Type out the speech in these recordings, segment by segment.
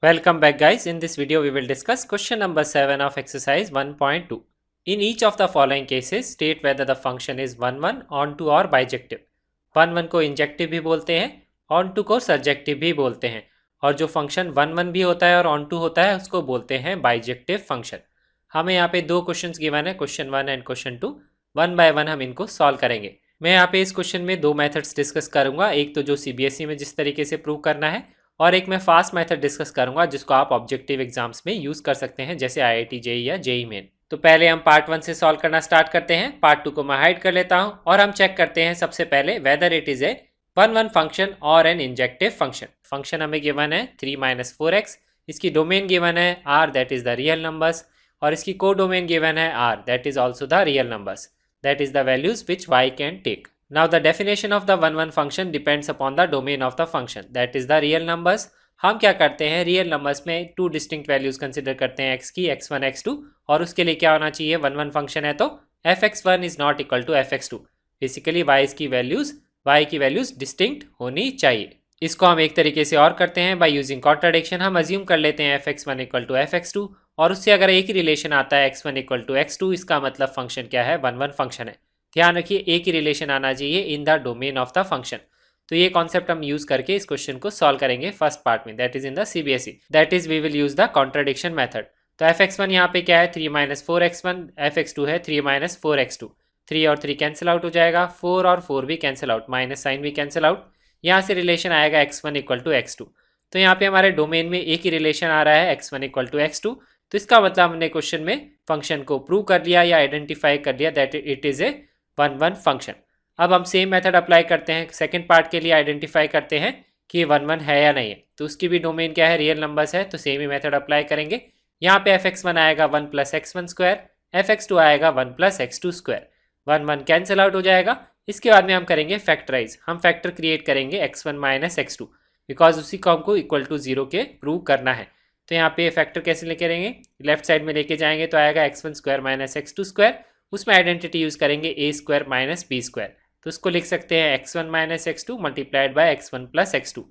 Welcome back guys. In this video we will discuss question number 7 of exercise 1.2. In each of the following cases state whether the function is 1 onto or bijective. 1 को injective भी बोलते हैं, onto को surjective भी बोलते हैं और जो फंक्शन 1 भी होता है और onto होता है उसको बोलते हैं बाइजेक्टिव फंक्शन। हमें यहाँ पे दो क्वेश्चंस गिवन है, question 1 and question 2। One by one हम इनको सॉल्व करेंगे। मैं यहाँ पे इस क्वेश्चन में दो मेथड्स डिस्कस करूंगा, एक तो जो सीबीएसई में जिस तरीके से प्रूव करना है और एक मैं फास्ट मेथड डिस्कस करूंगा जिसको आप ऑब्जेक्टिव एग्जाम्स में यूज कर सकते हैं जैसे आईआईटी जेई या जेई मेन। तो पहले हम पार्ट 1 से सॉल्व करना स्टार्ट करते हैं। पार्ट 2 को मैं हाइड कर लेता हूं और हम चेक करते हैं सबसे पहले whether it is a 1 function और एन इंजेक्टिव फंक्शन। फंक्शन हमें गिवन है 3 - 4x, इसकी डोमेन गिवन है r that is the real numbers और इसकी को डोमेन गिवन है r that is also the real numbers, that is the values which y can take. Now the definition of the 1 function depends upon the domain of the function, that is the real numbers। हम क्या करते हैं, real numbers में two distinct values consider करते हैं, x की x1 x2, और उसके लिए क्या होना चाहिए, 1 फंक्शन है तो fx1 is not equal to fx2। Basically y की वैल्यूज डिस्टिंक्ट होनी चाहिए। इसको हम एक तरीके से और करते हैं बाय यूजिंग कॉन्ट्राडिक्शन। हम अज्यूम कर लेते हैं fx1 इक्वल टू fx2 और उससे अगर एक ही रिलेशन आता है x1 इक्वल टू x2, इसका मतलब फंक्शन क्या है, 1 फंक्शन है। ध्यान रखिए एक ही रिलेशन आना चाहिए in the domain of the function. तो ये कॉन्सेप्ट हम यूज करके इस क्वेश्चन को सॉल्व करेंगे फर्स्ट पार्ट में, that is in the CBSE, that is we will use the contradiction method. तो fx1 यहाँ पे क्या है, 3 - 4x1, fx2 है 3 - 4x2। 3 और 3 कैंसिल आउट हो जाएगा, 4 और 4 भी कैंसिल आउट, माइनस साइन भी कैंसिल आउट। यहाँ से रिलेशन आएगा x1 इक्वल टू x2। तो यहाँ पे हमारे डोमेन में एक ही रिलेशन आ रहा है x1 इक्वल टू x2। तो इसका मतलब हमने क्वेश्चन में फंक्शन को प्रूव कर लिया या आइडेंटिफाई कर लिया that it is a 1 function. अब हम सेम मेथड अप्लाई करते हैं सेकंड पार्ट के लिए, आइडेंटिफाई करते हैं कि 1 है या नहीं है। तो उसकी भी डोमेन क्या है, रियल नंबर्स है, तो सेम ही मेथड अप्लाई करेंगे। यहाँ पे fx1 आएगा 1 + x1 स्क्वायर, fx2 आएगा 1 + x2 स्क्वायर। 1 कैंसिल आउट हो जाएगा। इसके बाद में हम करेंगे फैक्टराइज, हम फैक्टर क्रिएट करेंगे x1 - x2 बिकॉज उसी को हमको इक्वल टू 0 के प्रूव करना है। तो यहाँ पे फैक्टर कैसे लेके रहेंगे, लेफ्ट साइड में लेके जाएंगे तो आएगा x1 स्क्वायर - x2 स्क्वायर, उसमें आइडेंटिटी यूज करेंगे a स्क्वायर - b स्क्वायर। तो उसको लिख सकते हैं x1 - x2 multiplied by x1 + x2।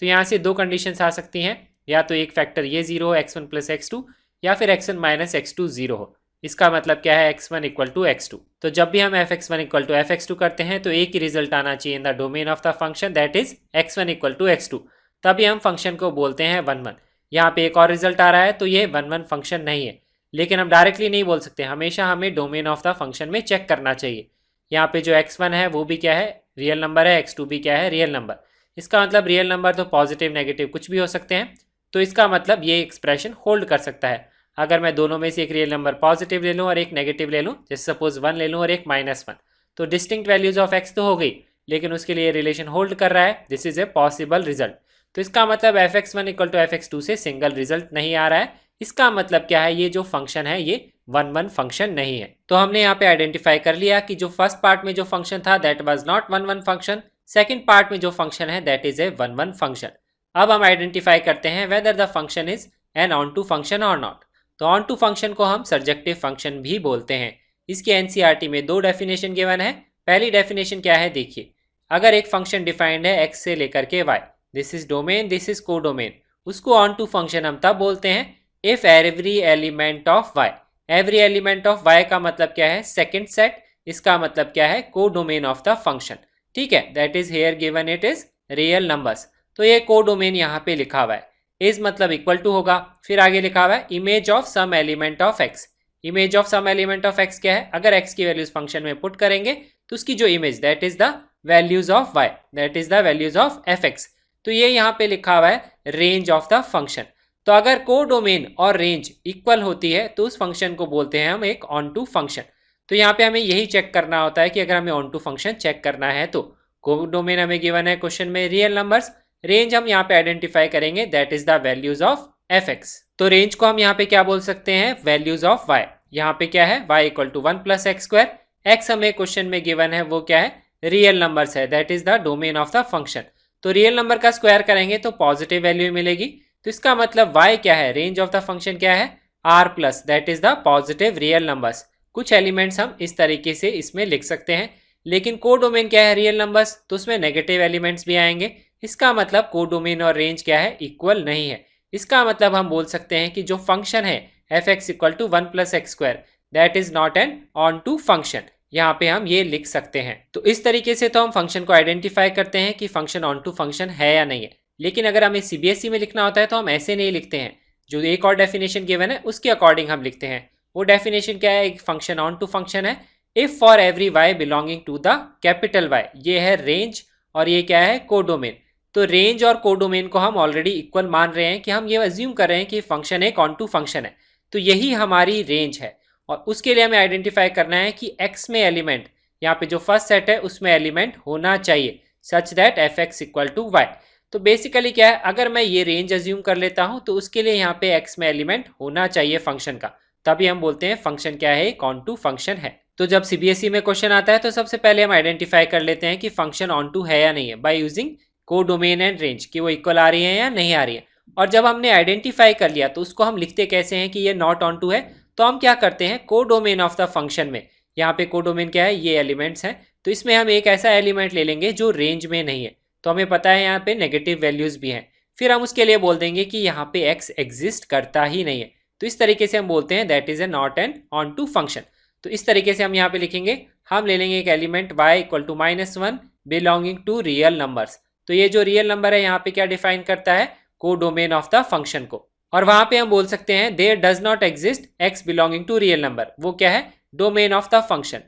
तो यहाँ से दो कंडीशंस आ सकती हैं, या तो एक फैक्टर ये 0 हो x1 + x2 या फिर x1 - x2 0 हो। इसका मतलब क्या है, x1 इक्वल टू x2। तो जब भी हम fx1 इक्वल टू fx2 करते हैं तो एक ही रिजल्ट आना चाहिए in the domain of the function, that is x1 equal to x2, तभी हम फंक्शन को बोलते हैं 1। यहाँ पे एक और रिजल्ट आ रहा है तो ये 1 फंक्शन नहीं है, लेकिन हम डायरेक्टली नहीं बोल सकते, हमेशा हमें डोमेन ऑफ द फंक्शन में चेक करना चाहिए। यहाँ पे जो x1 है वो भी क्या है, रियल नंबर है, x2 भी क्या है, रियल नंबर। इसका मतलब रियल नंबर तो पॉजिटिव नेगेटिव कुछ भी हो सकते हैं, तो इसका मतलब ये एक्सप्रेशन होल्ड कर सकता है। अगर मैं दोनों में से एक रियल नंबर पॉजिटिव ले लूँ और एक नेगेटिव ले लूँ, जैसे सपोज 1 ले लूँ और एक -1, तो डिस्टिंक्ट वैल्यूज ऑफ x तो हो गई, लेकिन उसके लिए रिलेशन होल्ड कर रहा है, this is a possible result. तो इसका मतलब fx1 इक्वल टू fx2 से सिंगल रिजल्ट नहीं आ रहा है। इसका मतलब क्या है, ये जो फंक्शन है ये 1 फंक्शन नहीं है। तो हमने यहाँ पे आइडेंटिफाई कर लिया कि जो फर्स्ट पार्ट में जो फंक्शन था that was not 1 function, second part में जो फंक्शन है दैट इज ए 1 फंक्शन। अब हम आइडेंटिफाई करते हैं whether the function is N on-to function और नॉट। तो ऑन-टू फंक्शन को हम सर्जेक्टिव फंक्शन भी बोलते हैं। इसके एनसीईआरटी में दो डेफिनेशन गिवन है। पहली डेफिनेशन क्या है देखिए, अगर एक फंक्शन डिफाइंड है x से लेकर के y, this is domain, this is को डोमेन, उसको ऑन-टू फंक्शन हम तब बोलते हैं if every element of y, every element of y का मतलब क्या है, सेकंड सेट, इसका मतलब क्या है, को डोमेन ऑफ द फंक्शन। ठीक है, that is here given it is real numbers. तो ये को डोमेन यहाँ पे लिखा हुआ है, इज मतलब इक्वल टू होगा, फिर आगे लिखा हुआ है image of some element of x। Image of some element of x क्या है, अगर x की वैल्यूज फंक्शन में पुट करेंगे तो उसकी जो image that is the values of y, that is the values of fx। तो ये यहाँ पे लिखा हुआ है रेंज ऑफ द फंक्शन। तो अगर को डोमेन और रेंज इक्वल होती है तो उस फंक्शन को बोलते हैं हम एक ऑन-टू फंक्शन। तो यहाँ पे हमें यही चेक करना होता है कि अगर हमें ऑन-टू फंक्शन चेक करना है तो को डोमेन हमें गिवन है क्वेश्चन में रियल नंबर्स, रेंज हम यहाँ पे आइडेंटिफाई करेंगे that is the values of fx। तो रेंज को हम यहाँ पे क्या बोल सकते हैं, वैल्यूज ऑफ y। यहाँ पे क्या है, y equal to 1 + x square, x हमें क्वेश्चन में गिवन है वो क्या है, रियल नंबर्स है, that is the domain of the function. तो रियल नंबर का स्क्वायर करेंगे तो पॉजिटिव वैल्यू मिलेगी। तो इसका मतलब y क्या है, रेंज ऑफ द फंक्शन क्या है, r+, that is the positive real numbers. कुछ एलिमेंट्स हम इस तरीके से इसमें लिख सकते हैं, लेकिन को डोमेन क्या है, रियल नंबर्स, तो उसमें नेगेटिव एलिमेंट्स भी आएंगे। इसका मतलब को डोमेन और रेंज क्या है, इक्वल नहीं है। इसका मतलब हम बोल सकते हैं कि जो फंक्शन है F X equal to 1 plus X square that is not an onto function. यहाँ पे हम ये लिख सकते हैं। तो इस तरीके से तो हम फंक्शन को आइडेंटिफाई करते हैं कि फंक्शन ऑन टू फंक्शन है या नहीं है। लेकिन अगर हमें सीबीएसई में लिखना होता है तो हम ऐसे नहीं लिखते हैं। जो एक और डेफिनेशन गिवन है उसके अकॉर्डिंग हम लिखते हैं। वो डेफिनेशन क्या है? एक फंक्शन ऑन टू फंक्शन है if for every Y belonging to the capital Y. ये है रेंज और ये क्या है? कोडोमेन। तो रेंज और कोडोमेन को हम ऑलरेडी इक्वल मान रहे हैं कि हम ये अज्यूम कर रहे हैं कि फंक्शन एक ऑन टू फंक्शन है। तो यही हमारी रेंज है और उसके लिए हमें आइडेंटिफाई करना है कि x में एलिमेंट, यहाँ पे जो फर्स्ट सेट है उसमें एलिमेंट होना चाहिए such that F X equal to Y. तो बेसिकली क्या है, अगर मैं ये रेंज अज्यूम कर लेता हूं तो उसके लिए यहाँ पे x में एलिमेंट होना चाहिए फंक्शन का, तभी हम बोलते हैं फंक्शन क्या है? एक ऑन टू फंक्शन है। तो जब सीबीएसई में क्वेश्चन आता है तो सबसे पहले हम आइडेंटिफाई कर लेते हैं कि फंक्शन ऑन टू है या नहीं है by using codomain and range, कि वो इक्वल आ रही है या नहीं आ रही है। और जब हमने आइडेंटिफाई कर लिया तो उसको हम लिखते कैसे हैं कि ये नॉट ऑन टू है? तो हम क्या करते हैं, कोडोमेन ऑफ द फंक्शन में, यहाँ पे कोडोमेन क्या है? ये एलिमेंट्स हैं। तो इसमें हम एक ऐसा एलिमेंट ले लेंगे जो रेंज में नहीं है। तो हमें पता है यहाँ पे नेगेटिव वैल्यूज भी हैं। फिर हम उसके लिए बोल देंगे कि यहाँ पे x एग्जिस्ट करता ही नहीं है। तो इस तरीके से हम बोलते हैं that is a not an onto function. तो इस तरीके से हम यहाँ पे लिखेंगे, हम ले लेंगे एक element y equal to -1 belonging to real numbers. तो ये जो रियल नंबर है यहाँ पे क्या डिफाइन करता है? कोडोमेन ऑफ द फंक्शन को। और वहां पे हम बोल सकते हैं there does not exist x belonging to real number. वो क्या है? Domain of the function.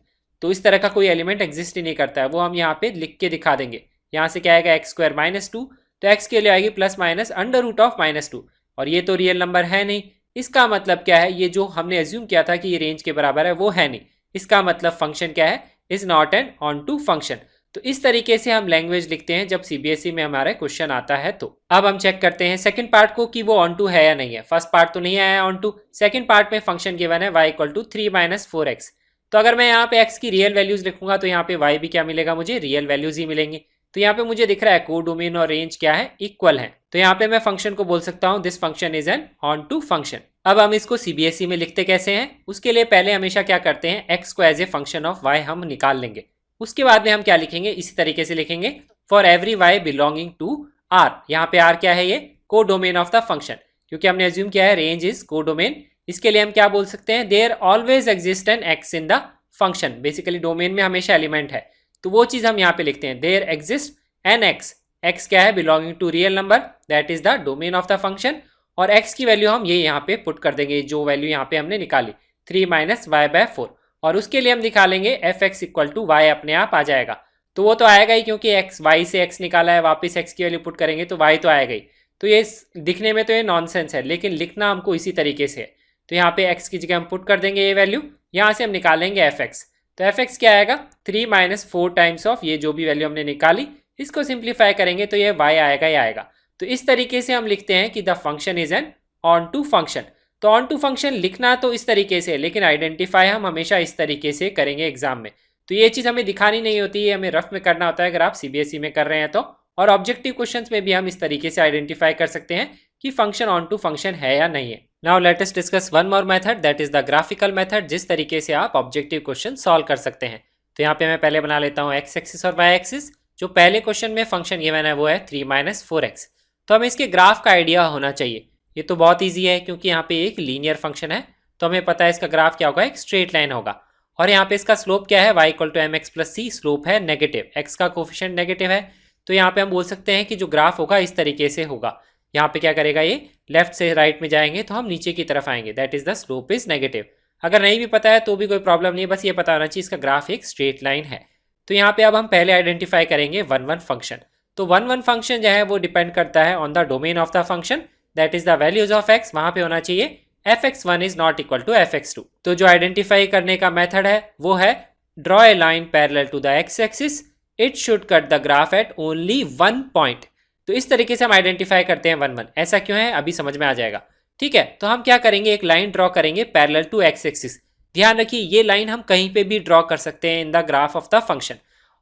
तो इस तरह का कोई एलिमेंट एग्जिस्ट ही नहीं करता है, वो हम यहाँ पे लिख के दिखा देंगे। यहाँ से क्या आएगा? एक्स स्क्वायर -2, तो x के लिए आएगी plus minus under root of -2, और ये तो रियल नंबर है नहीं। इसका मतलब क्या है? ये जो हमने एज्यूम किया था कि ये रेंज के बराबर है वो है नहीं। इसका मतलब फंक्शन क्या है? Is not an onto function. तो इस तरीके से हम लैंग्वेज लिखते हैं जब सीबीएसई में हमारा क्वेश्चन आता है। तो अब हम चेक करते हैं सेकंड पार्ट को कि वो ऑन टू है या नहीं है। फर्स्ट पार्ट तो नहीं आया ऑन टू, सेकंड पार्ट में फंक्शन गिवन है y इक्वल टू 3 - 4x। तो अगर मैं यहाँ पे x की रियल वैल्यूज लिखूंगा तो यहाँ पे y भी क्या मिलेगा? मुझे रियल वैल्यूज ही मिलेंगी। तो यहाँ पे मुझे दिख रहा है कोडोमेन और रेंज क्या है? इक्वल है। तो यहाँ पे मैं फंक्शन को बोल सकता हूँ this function is an onto function. अब हम इसको सीबीएसई में लिखते कैसे हैं? उसके लिए पहले हमेशा क्या करते हैं, x को as a function of y हम निकाल लेंगे। उसके बाद में हम क्या लिखेंगे? इसी तरीके से लिखेंगे for every y belonging to r। यहाँ पे r क्या है? ये कोडोमेन ऑफ द फंक्शन, क्योंकि हमने एज्यूम किया है रेंज इज कोडोमेन। इसके लिए हम क्या बोल सकते हैं? There always exist an x in the function. Basically domain में हमेशा एलिमेंट है, तो वो चीज हम यहाँ पे लिखते हैं there exist an x। x क्या है? Belonging to real number, that is the domain of the function. और x की वैल्यू हम ये यहाँ पे पुट कर देंगे, जो वैल्यू यहाँ पे हमने निकाली 3 - y/4, और उसके लिए हम निकालेंगे F X equal to Y. अपने आप आ जाएगा। तो वो तो आएगा ही, क्योंकि एक्स वाई से एक्स निकाला है, वापस एक्स की वैल्यू पुट करेंगे तो वाई तो आएगा ही। तो ये दिखने में तो ये नॉनसेंस है, लेकिन लिखना हमको इसी तरीके से है। तो यहाँ पे एक्स की जगह हम पुट कर देंगे ये वैल्यू, यहाँ से हम निकालेंगे एफ एक्स। तो एफ एक्स क्या आएगा? 3 - 4 टाइम्स ऑफ ये जो भी वैल्यू हमने निकाली, इसको सिंप्लीफाई करेंगे तो ये वाई आएगा ही आएगा। तो इस तरीके से हम लिखते हैं कि the function is an onto function. तो ऑन टू फंक्शन लिखना तो इस तरीके से, लेकिन आइडेंटिफाई हम हमेशा इस तरीके से करेंगे एग्जाम में। तो ये चीज़ हमें दिखानी नहीं होती है, हमें रफ में करना होता है अगर आप सीबीएसई में कर रहे हैं तो। और ऑब्जेक्टिव क्वेश्चंस में भी हम इस तरीके से आइडेंटिफाई कर सकते हैं कि फंक्शन ऑन टू फंक्शन है या नहीं है। Now let us discuss one more method, that is the graphical method, जिस तरीके से आप ऑब्जेक्टिव क्वेश्चन सॉल्व कर सकते हैं। तो यहाँ पे मैं पहले बना लेता हूँ एक्स एक्सिस और वाई एक्सिस। जो पहले क्वेश्चन में फंक्शन गिवन है वो है 3 - 4x। तो हमें इसके ग्राफ का आइडिया होना चाहिए। ये तो बहुत ईजी है, क्योंकि यहाँ पे एक लीनियर फंक्शन है, तो हमें पता है इसका ग्राफ क्या होगा? एक स्ट्रेट लाइन होगा। और यहाँ पे इसका स्लोप क्या है? y equal to mx plus c। Slope है नेगेटिव, x का कोफिशिएंट नेगेटिव है। तो यहाँ पे हम बोल सकते हैं कि जो ग्राफ होगा इस तरीके से होगा। यहाँ पे क्या करेगा? ये लेफ्ट से राइट में जाएंगे तो हम नीचे की तरफ आएंगे, that is the slope is negative. अगर नहीं भी पता है तो भी कोई प्रॉब्लम नहीं है, बस ये पता होना चाहिए इसका ग्राफ एक स्ट्रेट लाइन है। तो यहाँ पे अब हम पहले आइडेंटिफाई करेंगे 1 1 फंक्शन। तो 1 1 फंक्शन जो है वो डिपेंड करता है on the domain of the function, that is the values of x। वहां पे होना चाहिए fx1 is not equal to fx2। तो जो आइडेंटिफाई करने का मेथड है वो है draw a line parallel to the x axis, it should cut the graph at only 1 point. तो इस तरीके से हम आइडेंटिफाई करते हैं 1 1। ऐसा क्यों है अभी समझ में आ जाएगा। ठीक है, तो हम क्या करेंगे, एक लाइन ड्रॉ करेंगे पैरेलल टू x एक्सिस। ध्यान रखिए ये लाइन हम कहीं पे भी ड्रॉ कर सकते हैं in the graph of the function,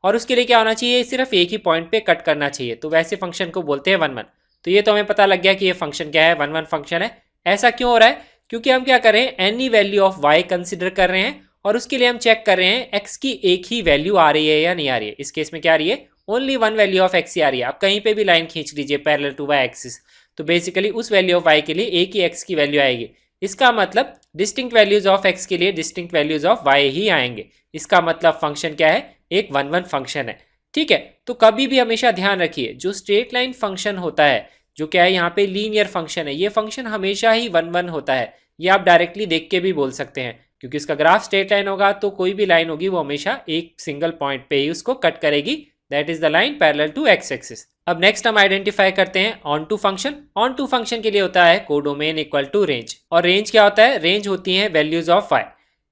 और उसके लिए क्या होना चाहिए? सिर्फ एक ही पॉइंट पे कट करना चाहिए। तो वैसे फंक्शन को बोलते हैं 1 1। तो ये तो हमें पता लग गया कि ये फंक्शन क्या है, 1 1 फंक्शन है। ऐसा क्यों हो रहा है? क्योंकि हम क्या कर रहे हैं, any value of y consider कर रहे हैं, और उसके लिए हम चेक कर रहे हैं x की एक ही वैल्यू आ रही है या नहीं आ रही है। इस केस में क्या आ रही है? ओनली 1 वैल्यू ऑफ x ही आ रही है। आप कहीं पे भी लाइन खींच लीजिए पैरेलल टू y एक्सिस, तो बेसिकली उस वैल्यू ऑफ y के लिए एक ही x की वैल्यू आएगी। इसका मतलब डिस्टिंक्ट वैल्यूज ऑफ x के लिए डिस्टिंक्ट वैल्यूज ऑफ y ही आएंगे। इसका मतलब फंक्शन क्या है, एक 1 1 फंक्शन है। ठीक है, तो कभी भी हमेशा ध्यान रखिए जो स्ट्रेट लाइन फंक्शन होता है, जो क्या है यहाँ पे लीनियर फंक्शन है, ये फंक्शन हमेशा ही 1 1 होता है। ये आप डायरेक्टली देख के भी बोल सकते हैं, क्योंकि इसका ग्राफ स्ट्रेट लाइन होगा तो कोई भी लाइन होगी वो हमेशा एक सिंगल पॉइंट पे ही उसको कट करेगी, that is the line parallel to X axis. अब नेक्स्ट हम आइडेंटिफाई करते हैं onto function. Onto function के लिए होता है कोडोमेन इक्वल टू रेंज। और रेंज क्या होता है, रेंज होती है वैल्यूज ऑफ y।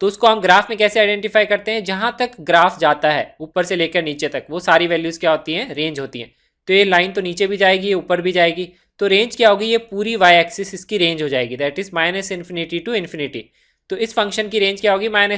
तो उसको हम ग्राफ में कैसे आइडेंटिफाई करते हैं, जहां तक ग्राफ जाता है ऊपर से लेकर नीचे तक वो सारी वैल्यूज क्या होती हैं, रेंज होती हैं। तो ये लाइन तो नीचे भी जाएगी ऊपर भी जाएगी, तो रेंज क्या होगी, ये पूरी y एक्सिस इसकी रेंज हो जाएगी, दैट इज -∞ टू इन्फिनिटी। तो इस फंक्शन की रेंज क्या होगी, -∞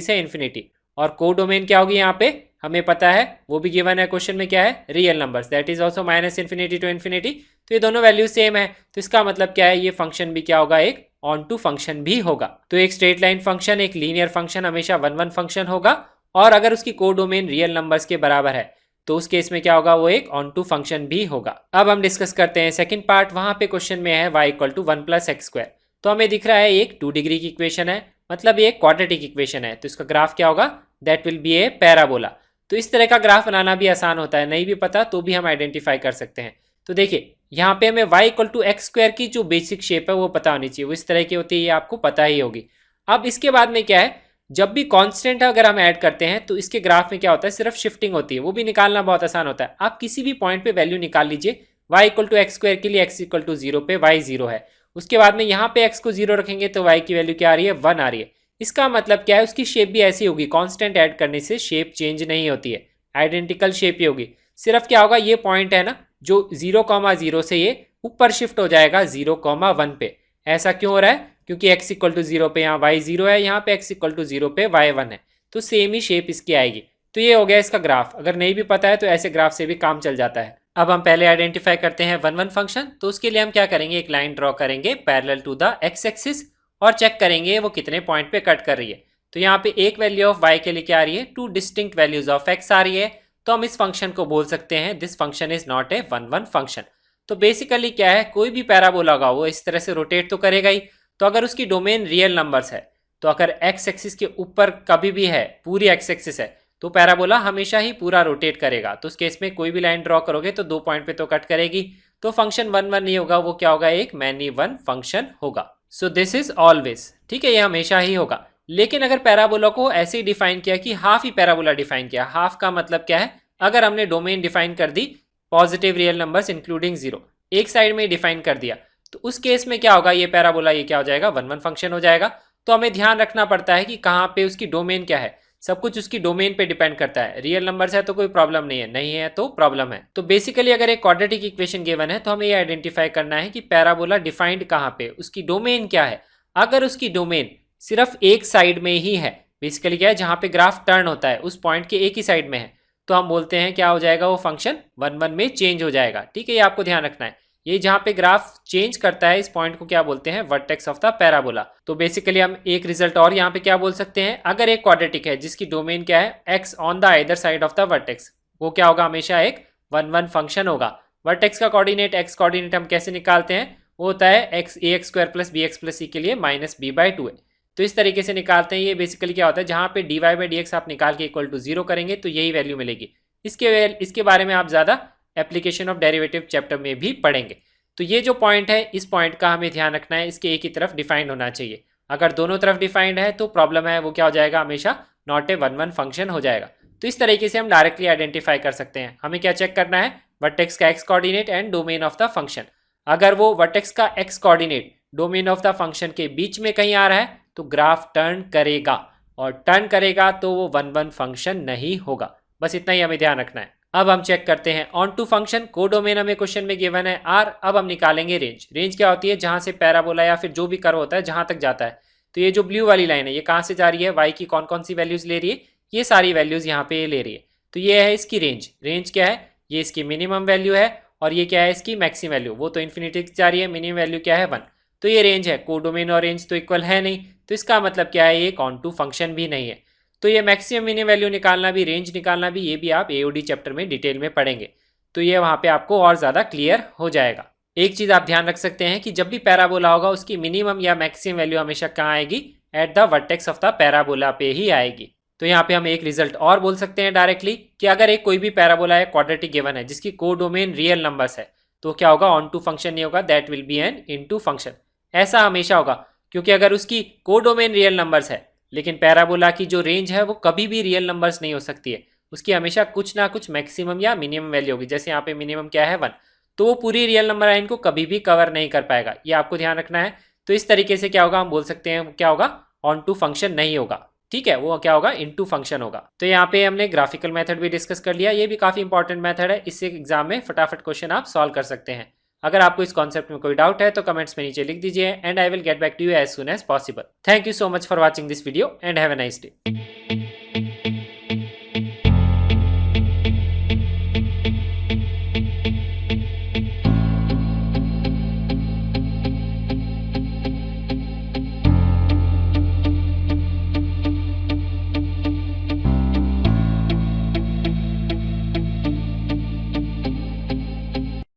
से इन्फिनिटी। और कोडोमेन क्या होगी यहाँ पे हमें पता है, वो भी गिवन है क्वेश्चन में, क्या है, real numbers, that is also -∞ to infinity. तो ये दोनों वैल्यू सेम है, तो इसका मतलब क्या है, ये फंक्शन भी क्या होगा, एक ऑन टू फंक्शन भी होगा। तो एक स्ट्रेट लाइन फंक्शन, एक लीनियर फंक्शन हमेशा 1 1 फंक्शन होगा, और अगर उसकी कोडोमेन रियल नंबर्स के बराबर है तो उस केस में क्या होगा, वो एक ऑन टू फंक्शन भी होगा। अब हम डिस्कस करते हैं सेकंड पार्ट। वहां पे क्वेश्चन में है y = 1 + x²। तो हमें दिख रहा है एक 2 डिग्री की इक्वेशन है, मतलब ये एक क्वाड्रेटिक इक्वेशन है। तो इसका ग्राफ क्या होगा, that will B A parabola. तो इस तरह का ग्राफ बनाना भी आसान होता है, नहीं भी पता तो भी हम आइडेंटिफाई कर सकते हैं। तो देखिए यहाँ पे हमें y = x² की जो बेसिक शेप है वो पता होनी चाहिए, वो इस तरह की होती है, ये आपको पता ही होगी। अब इसके बाद में क्या है, जब भी कांस्टेंट अगर हम ऐड करते हैं तो इसके ग्राफ में क्या होता है, सिर्फ शिफ्टिंग होती है, वो भी निकालना बहुत आसान होता है। आप किसी भी पॉइंट पे वैल्यू निकाल लीजिए, y = x² के लिए x = 0 पे y 0 है, उसके बाद में यहाँ पे x को 0 रखेंगे तो y की वैल्यू क्या आ रही है, 1 आ रही है। इसका मतलब क्या है, उसकी शेप भी ऐसी होगी, कांस्टेंट ऐड करने से शेप चेंज नहीं होती है, आइडेंटिकल शेप ही होगी। सिर्फ क्या होगा, ये पॉइंट है ना जो 0,0 से ये ऊपर शिफ्ट हो जाएगा 0,1 पे। ऐसा क्यों हो रहा है, क्योंकि x = 0 पे यहाँ y 0 है, यहाँ पे x = 0 पे y 1 है, तो सेम ही शेप इसकी आएगी। तो ये हो गया इसका ग्राफ। अगर नहीं भी पता है तो ऐसे ग्राफ से भी काम चल जाता है। अब हम पहले आइडेंटिफाई करते हैं 1 1 फंक्शन। तो उसके लिए हम क्या करेंगे, एक लाइन ड्रॉ करेंगे parallel to the x axis और चेक करेंगे वो कितने पॉइंट पे कट कर रही है। तो यहाँ पे एक वैल्यू ऑफ y के लिए क्या आ रही है, 2 डिस्टिंक्ट वैल्यूज ऑफ x आ रही है। तो हम इस फंक्शन को बोल सकते हैं this function is not a 1 1 function. तो बेसिकली क्या है, कोई भी पैराबोला होगा वो इस तरह से रोटेट तो करेगा ही। तो अगर उसकी डोमेन रियल नंबर्स है, तो अगर x एक्सिस के ऊपर कभी भी है, पूरी x एक्सिस है, तो पैराबोला हमेशा ही पूरा रोटेट करेगा। तो उस केस में कोई भी लाइन ड्रॉ करोगे तो 2 पॉइंट पे तो कट करेगी, तो फंक्शन 1 1 नहीं होगा, वो क्या होगा, एक मैनी 1 फंक्शन होगा। सो दिस इज ऑलवेज, ठीक है, ये हमेशा ही होगा। लेकिन अगर पैराबोला को ऐसे ही डिफाइन किया कि हाफ ही पैराबोला डिफाइन किया, हाफ का मतलब क्या है, अगर हमने डोमेन डिफाइन कर the positive real numbers including 0, एक साइड में डिफाइन कर दिया, तो उस केस में क्या होगा, ये पैराबोला ये क्या हो जाएगा, 1 1 फंक्शन हो जाएगा। तो हमें ध्यान रखना पड़ता है कि कहाँ पे उसकी डोमेन क्या है, सब कुछ उसकी डोमेन पे डिपेंड करता है। रियल नंबर्स है तो कोई प्रॉब्लम नहीं है, नहीं है तो प्रॉब्लम है। तो बेसिकली अगर एक क्वाड्रेटिक इक्वेशन गिवन है तो हमें ये आइडेंटिफाई करना है कि पैराबोला डिफाइंड कहाँ पे, उसकी डोमेन क्या है। अगर उसकी डोमेन सिर्फ एक साइड में ही है, बेसिकली क्या है, जहाँ पे ग्राफ टर्न होता है उस पॉइंट के एक ही साइड में है, तो हम बोलते हैं क्या हो जाएगा, वो फंक्शन 1 1 में चेंज हो जाएगा। ठीक है, ये आपको ध्यान रखना है। ये जहाँ पे ग्राफ चेंज करता है इस पॉइंट को क्या बोलते हैं, वर्टेक्स ऑफ द पैराबोला। तो बेसिकली हम एक रिजल्ट और यहाँ पे क्या बोल सकते हैं, अगर एक क्वाड्रेटिक है जिसकी डोमेन क्या है, x on the either side of the vertex, वो क्या होगा, हमेशा एक 1 1 फंक्शन होगा। वर्टेक्स का कोऑर्डिनेट x कोऑर्डिनेट हम कैसे निकालते हैं, वो होता है ax² + bx + c के लिए -b/2 है। तो इस तरीके से निकालते हैं। ये बेसिकली क्या होता है, जहाँ पे dy/dx आप निकाल के = 0 करेंगे तो यही वैल्यू मिलेगी। इसके बारे में आप ज़्यादा एप्लीकेशन ऑफ डेरिवेटिव चैप्टर में भी पढ़ेंगे। तो ये जो पॉइंट है, इस पॉइंट का हमें ध्यान रखना है, इसके एक ही तरफ डिफाइंड होना चाहिए। अगर दोनों तरफ डिफाइंड है तो प्रॉब्लम है, वो क्या हो जाएगा, हमेशा नॉट ए 1 1 फंक्शन हो जाएगा। तो इस तरीके से हम डायरेक्टली आइडेंटिफाई कर सकते हैं। हमें क्या चेक करना है, वर्टेक्स का x coordinate and domain of the function. अगर वो वर्टेक्स का x coordinate domain of the function के बीच में कहीं आ रहा है तो ग्राफ टर्न करेगा, और टर्न करेगा तो वो 1 1 फंक्शन नहीं होगा। बस इतना ही हमें ध्यान रखना है। अब हम चेक करते हैं ऑन टू फंक्शन। कोडोमेन हमें क्वेश्चन में गिवन है r। अब हम निकालेंगे रेंज। रेंज क्या होती है, जहां से पैराबोला या फिर जो भी कर्व होता है जहां तक जाता है। तो ये जो ब्लू वाली लाइन है, ये कहां से जा रही है, y की कौन कौन सी वैल्यूज ले रही है, ये सारी वैल्यूज यहाँ पे ले रही है। तो ये है इसकी रेंज। रेंज क्या है, ये इसकी मिनिमम वैल्यू है, और ये क्या है, इसकी मैक्सिमम वैल्यू। वो तो इन्फिनिटी जा रही है, मिनिमम वैल्यू क्या है, 1। तो ये रेंज है। कोडोमेन और रेंज तो इक्वल है नहीं, तो इसका मतलब क्या है, ये ऑन टू फंक्शन भी नहीं है। तो ये मैक्सिमम मिनिमम वैल्यू निकालना भी, रेंज निकालना भी, ये भी आप एओडी चैप्टर में डिटेल में पढ़ेंगे। तो ये वहाँ पे आपको और ज़्यादा क्लियर हो जाएगा। एक चीज आप ध्यान रख सकते हैं कि जब भी पैराबोला होगा उसकी मिनिमम या मैक्सिमम वैल्यू हमेशा कहाँ आएगी, at the vertex of the parabola पे ही आएगी। तो यहाँ पे हम एक रिजल्ट और बोल सकते हैं डायरेक्टली कि अगर एक कोई भी पैराबोला है क्वाड्रेटिक गिवन है जिसकी कोडोमेन रियल नंबर्स है, तो क्या होगा, ऑन टू फंक्शन नहीं होगा, that will be an into function. ऐसा हमेशा होगा क्योंकि अगर उसकी कोडोमेन रियल नंबर्स है लेकिन पैराबोला की जो रेंज है वो कभी भी रियल नंबर्स नहीं हो सकती है, उसकी हमेशा कुछ ना कुछ मैक्सिमम या मिनिमम वैल्यू होगी। जैसे यहाँ पे मिनिमम क्या है 1, तो वो पूरी रियल नंबर लाइन को कभी भी कवर नहीं कर पाएगा, ये आपको ध्यान रखना है। तो इस तरीके से क्या होगा, हम बोल सकते हैं क्या होगा, ऑन टू फंक्शन नहीं होगा, ठीक है, वो क्या होगा, इनटू फंक्शन होगा। तो यहाँ पे हमने ग्राफिकल मेथड भी डिस्कस कर लिया, ये भी काफी इंपॉर्टेंट मेथड है, इससे एग्जाम में फटाफट क्वेश्चन आप सॉल्व कर सकते हैं। अगर आपको इस कॉन्सेप्ट में कोई डाउट है तो कमेंट्स में नीचे लिख दीजिए and I will get back to you as soon as possible. Thank you so much for watching this video and have a nice day.